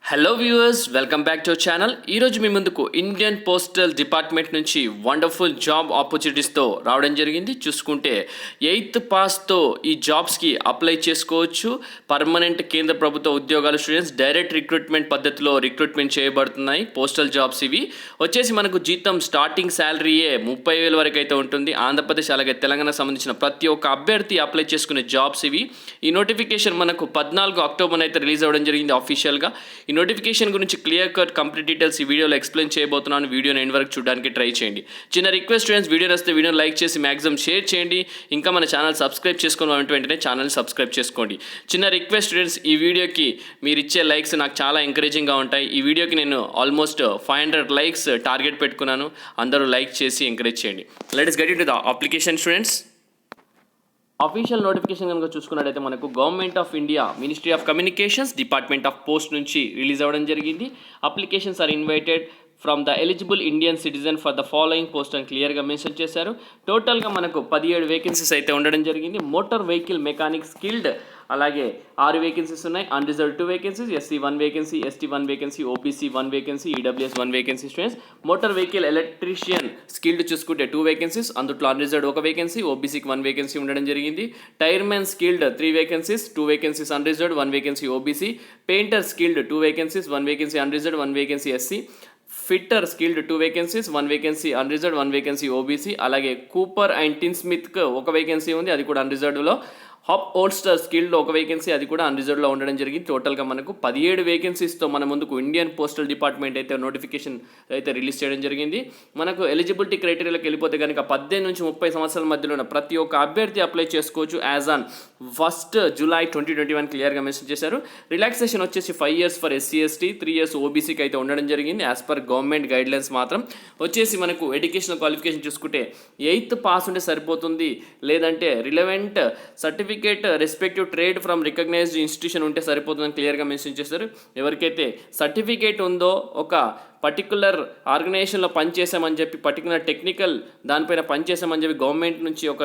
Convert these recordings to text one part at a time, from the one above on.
Hello viewers, welcome back to our channel. ఈరోజు మీ ముందుకు Indian postal department నుంచి wonderful job ఆపర్చునిటీస్తో రావడం జరిగింది. చూసుకుంటే 8th పాస్తో ఈ జాబ్స్కి అప్లై చేసుకోవచ్చు. పర్మనెంట్ కేంద్ర ప్రభుత్వ ఉద్యోగాలు స్టూడెంట్స్ డైరెక్ట్ రిక్రూట్మెంట్ పద్ధతిలో రిక్రూట్మెంట్ చేయబడుతున్నాయి. పోస్టల్ జాబ్స్ ఇవి వచ్చేసి మనకు జీతం స్టార్టింగ్ శాలరీయే 30,000 వరకు అయితే ఉంటుంది. ఆంధ్రప్రదేశ్ అలాగే తెలంగాణకు సంబంధించిన ప్రతి ఒక్క అభ్యర్థి అప్లై చేసుకునే జాబ్స్ ఇవి. ఈ నోటిఫికేషన్ మనకు 14 అక్టోబర్ అయితే రిలీజ్ అవ్వడం జరిగింది అఫీషియల్గా. ఈ నోటిఫికేషన్ గురించి క్లియర్ కట్ కంప్లీట్ డీటెయిల్స్ ఈ వీడియోలో ఎక్స్ప్లెయిన్ చేయబోతున్నాను. వీడియోని ఎండ్ వరకు చూడడానికి ట్రై చేయండి. చిన్న రిక్వెస్ట్ స్టూడెంట్స్, వీడియో వస్తే వీడియోని లైక్ చేసి మ్యాక్సిమం షేర్ చేయండి. ఇంకా మన ఛానల్ సబ్స్క్రైబ్ చేసుకోవాలంటే వెంటనే ఛానల్ సబ్స్క్రైబ్ చేసుకోండి. చిన్న రిక్వెస్ట్ స్టూడెంట్స్, ఈ వీడియోకి మీరు ఇచ్చే లైక్స్ నాకు చాలా ఎంకరేజింగ్గా ఉంటాయి. ఈ వీడియోకి నేను ఆల్మోస్ట్ 500 లైక్స్ టార్గెట్ పెట్టుకున్నాను. అందరూ లైక్ చేసి ఎంకరేజ్ చేయండి. Let's get into the application students. Official notification కనుక చూసుకున్నట్టయితే మనకు government of India ministry of communications department of post నుంచి రిలీజ్ అవ్వడం జరిగింది. Applications are invited from the eligible Indian citizen for the following post అని క్లియర్గా mention చేశారు. టోటల్గా మనకు 17 వేకెన్సీస్ అయితే ఉండడం జరిగింది. మోటార్ వెహికల్ మెకానిక్ స్కిల్డ్ అలాగే 6 వేకెన్సీస్ ఉన్నాయి. Unreserved 2 vacancies, SC 1 vacancy, ST 1 vacancy, OBC 1 vacancy, EWS 1 vacancy students. Motor vehicle electrician skilled చూసుకుంటే 2 వేకెన్సీస్, అందులో అన్రిజర్వ్డ్ 1 వేకెన్సీ, ఓబీసీకి 1 వేకెన్సీ ఉండడం జరిగింది. Tyreman skilled 3 vacancies, 2 vacancies unreserved, 1 vacancy OBC. Painter skilled 2 vacancies, 1 vacancy unreserved, 1 vacancy SC. Fitter skilled 2 vacancies, 1 vacancy unreserved, 1 vacancy OBC. అలాగే cooper and టిన్ స్మిత్కి 1 vacancy ఉంది, అది కూడా అన్రిజర్వ్డ్లో. హాప్ ఓల్స్టర్ స్కిల్డ్ 1 వేకెన్సీ, అది కూడా అన్రిజర్వ్డ్లో ఉండడం జరిగింది. టోటల్గా మనకు 17 వేకెన్సీస్తో మన ముందుకు ఇండియన్ పోస్టల్ డిపార్ట్మెంట్ అయితే నోటిఫికేషన్ అయితే రిలీజ్ చేయడం జరిగింది. మనకు ఎలిజిబిలిటీ క్రైటీరియాలకు వెళ్ళిపోతే కనుక 18 నుంచి 30 సంవత్సరాల మధ్యలో ఉన్న ప్రతి ఒక్క అభ్యర్థి అప్లై చేసుకోవచ్చు. యాజ్ ఆన్ 1 జూలై 2021 క్లియర్గా మెన్షన్ చేశారు. రిలాక్సేషన్ వచ్చేసి 5 years for SC ST, 3 years ఓబీసీకి అయితే ఉండడం జరిగింది. యాజ్ పర్ గవర్నమెంట్ గైడ్లైన్స్ మాత్రం వచ్చేసి మనకు ఎడ్యుకేషనల్ క్వాలిఫికేషన్ చూసుకుంటే 8th పాస్ ఉంటే సరిపోతుంది, లేదంటే relevant certificate respective trade from recognised institution ఉంటే సరిపోతుందని క్లియర్గా మెన్షన్ చేశారు. ఎవరికైతే సర్టిఫికేట్ ఉందో, ఒక పర్టికులర్ ఆర్గనైజేషన్లో పనిచేసామని చెప్పి, పర్టికులర్ టెక్నికల్ దానిపైన పనిచేసామని చెప్పి గవర్నమెంట్ నుంచి ఒక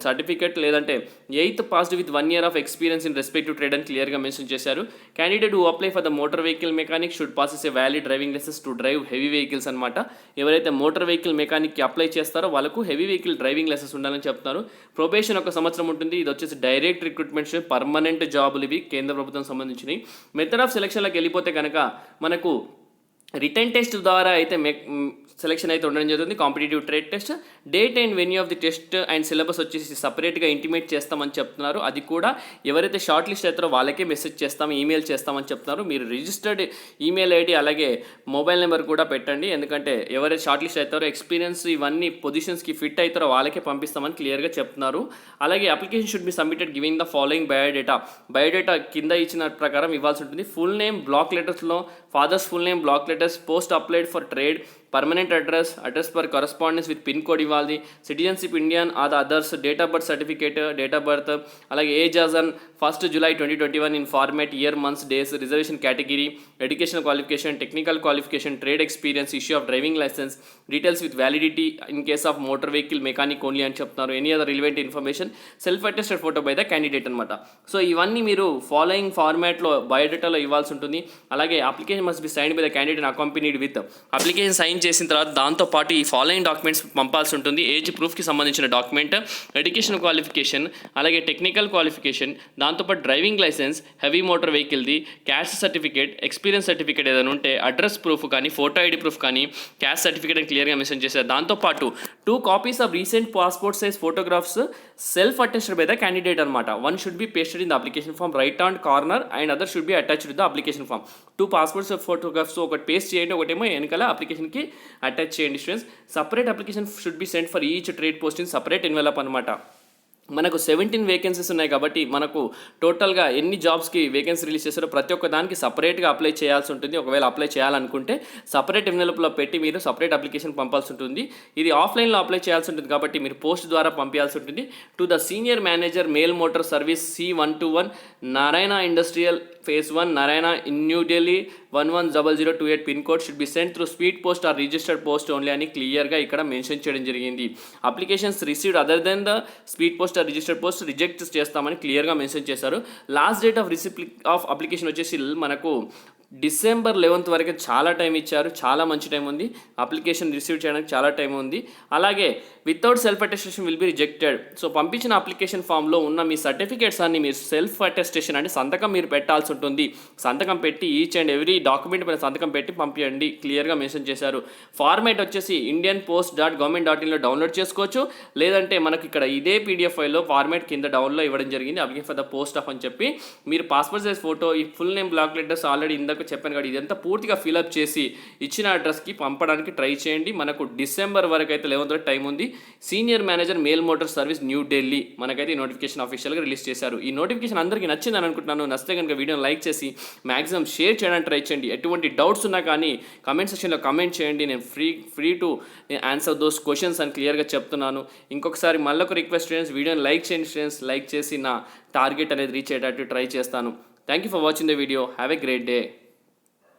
సర్టిఫికేట్, లేదంటే 8th passed with 1 year of experience in respective trade అని క్లియర్గా మెన్షన్ చేశారు. Candidate who apply for the motor vehicle mechanic should possess a valid driving licence to drive heavy vehicles అనమాట. ఎవరైతే మోటార్ వెహికల్ మెకానిక్కి అప్లై చేస్తారో వాళ్ళకు heavy vehicle driving licence ఉండాలని చెప్తున్నారు. Probation 1 సంవత్సరం ఉంటుంది. ఇది వచ్చేసి డైరెక్ట్ రిక్రూట్మెంట్స్, పర్మనెంట్ జాబులు ఇవి, కేంద్ర ప్రభుత్వం సంబంధించినవి. మెథడ్ ఆఫ్ సెలక్షన్లకు వెళ్ళిపోతే కనుక మనకు రిటర్న్ టెస్ట్ ద్వారా అయితే సెలెక్షన్ అయితే ఉండడం జరుగుతుంది. Competitive trade test, date and venue of the test and syllabus వచ్చేసి సపరేట్గా ఇంటిమేట్ చేస్తామని చెప్తున్నారు. అది కూడా ఎవరైతే షార్ట్ లిస్ట్ అవుతారో వాళ్ళకే మెసేజ్ చేస్తాము, ఈమెయిల్ చేస్తామని చెప్తున్నారు. మీరు రిజిస్టర్డ్ ఈమెయిల్ ఐడి అలాగే మొబైల్ నెంబర్ కూడా పెట్టండి. ఎందుకంటే ఎవరైతే షార్ట్ లిస్ట్ అవుతారో, ఎక్స్పీరియన్స్ ఇవన్నీ పొజిషన్స్కి ఫిట్ అవుతారో వాళ్ళకే పంపిస్తామని క్లియర్గా చెప్తున్నారు. అలాగే application should be submitted giving the following biodata కింద ఇచ్చిన ప్రకారం ఇవ్వాల్సి ఉంటుంది. ఫుల్ నేమ్ బ్లాక్ లెటర్స్లో, father's full name black letters, post applied for trade, permanent address for correspondence with pin code ఇవ్వాలి. Citizenship Indian or the others, date of birth certificate, date of birth, అలాగే age as on 1 July 2021 in format year, months, days, reservation category, educational qualification, technical qualification, trade experience, issue of driving licence, details with validity in case of motor vehicle mechanic only అని చెప్తున్నారు. Any other relevant information, self attested photo by the candidate అనమాట. So ఇవన్నీ మీరు following ఫార్మాట్లో బయోడేటాలో ఇవ్వాల్సి ఉంటుంది. అలాగే application must be signed by the candidate accompanied with, application sign చేసిన తర్వాత దాంతోపాటు ఈ ఫాలోయింగ్ డాక్యుమెంట్స్ పంపాల్సి ఉంటుంది. ఏజ్ ప్రూఫ్కి సంబంధించిన డాక్యుమెంట్, ఎడ్యుకేషన్ క్వాలిఫికేషన్, అలాగే టెక్నికల్ క్వాలిఫికేషన్, దాంతోపాటు డ్రైవింగ్ లైసెన్స్, హెవీ మోటార్ వెహికల్ది, క్యాస్ట్ సర్టిఫికేట్, ఎక్స్పీరియన్స్ సర్టిఫికేట్ ఏదైనా ఉంటే, అడ్రస్ ప్రూఫ్ కానీ, ఫోటో ఐడి ప్రూఫ్ కానీ, క్యాస్ట్ సర్టిఫికేట్ అని క్లియర్గా మెన్షన్ చేశారు. దాంతోపాటు 2 copies of recent passport size photographs self attested by the candidate అనమాట. 1 should be pasted in the application form right hand corner and other should be attached with the application form. 2 passports photographs ఒకటి paste చేయండి, ఒకటేమో వెనకాల అప్లికేషన్కి attach చేయండి students. Separate application should be cent for each trade post in separate envelope అనమాట. మనకు 17 vacancies ఉన్నాయి కాబట్టి మనకు టోటల్గా ఎన్ని జాబ్స్కి వేకెన్సీ రిలీజ్ చేస్తారో ప్రతి ఒక్క దానికి సపరేట్గా అప్లై చేయాల్సి ఉంటుంది. ఒకవేళ అప్లై చేయాలనుకుంటే సపరేట్ ఎన్వెలప్లో పెట్టి మీరు సపరేట్ అప్లికేషన్ పంపాల్సి ఉంటుంది. ఇది ఆఫ్లైన్లో అప్లై చేయాల్సి ఉంటుంది కాబట్టి మీరు పోస్ట్ ద్వారా పంపించాల్సి ఉంటుంది. To the senior manager mail motor service C121 Narayana industrial Phase 1 Narayana in New Delhi 110028 pin code should be sent through speed post or registered post only అని క్లియర్గా ఇక్కడ మెన్షన్ చేయడం జరిగింది. Applications received other than the speed post or registered post reject చేస్తామని క్లియర్గా mention చేశారు. Last date of receipt of application వచ్చేసి మనకు డిసెంబర్ 11th వరకు చాలా టైం ఇచ్చారు. చాలా మంచి టైం ఉంది. అప్లికేషన్ రిసీవ్ చేయడానికి చాలా టైం ఉంది. అలాగే without self attestation will be rejected. So పంపించిన అప్లికేషన్ ఫామ్లో ఉన్న మీ సర్టిఫికేట్స్ అన్ని మీరు సెల్ఫ్ అటెస్టేషన్ అంటే సంతకం మీరు పెట్టాల్సి ఉంటుంది. సంతకం పెట్టి ఈచ్ అండ్ ఎవ్రీ డాక్యుమెంట్ పైన సంతకం పెట్టి పంపించండి క్లియర్గా మెన్షన్ చేశారు. ఫార్మేట్ వచ్చేసి indianpost.government.in డౌన్లోడ్ చేసుకోవచ్చు. లేదంటే మనకి ఇక్కడ ఇదే పీడిఎఫ్ ఫైల్లో ఫార్మేట్ కింద డౌన్లో ఇవ్వడం జరిగింది. Application for the post of అని చెప్పి మీరు పాస్పోర్ట్ సైజ్ ఫోటో, ఈ full name, black letters already ఇందాక చెప్పాను కదా, ఇదంతా పూర్తిగా ఫిలప్ చేసి ఇచ్చిన అడ్రస్కి పంపడానికి ట్రై చేయండి. మనకు డిసెంబర్ వరకు అయితే 11th వరకు టైం ఉంది. Senior manager mail motor service new Delhi మనకైతే ఈ నోటిఫికేషన్ అఫీషియల్గా రిలీజ్ చేశారు. ఈ నోటిఫికేషన్ అందరికీ నచ్చిందని అనుకుంటున్నాను. నచ్చితే కనుక వీడియోని లైక్ చేసి మ్యాక్సిమం షేర్ చేయడానికి ట్రై చేయండి. ఎటువంటి డౌట్స్ ఉన్నా కానీ కమెంట్ సెక్షన్లో కమెంట్ చేయండి. నేను free to answer those questions అని క్లియర్గా చెప్తున్నాను. ఇంకొకసారి మళ్ళీ ఒక రిక్వెస్ట్ స్టూడెంట్స్, వీడియోని లైక్ చేయండి స్టూడెంట్స్. లైక్ చేసి నా టార్గెట్ అనేది రీచ్ అయ్యేటట్టు ట్రై చేస్తాను. Thank you for watching the video. Have a great day.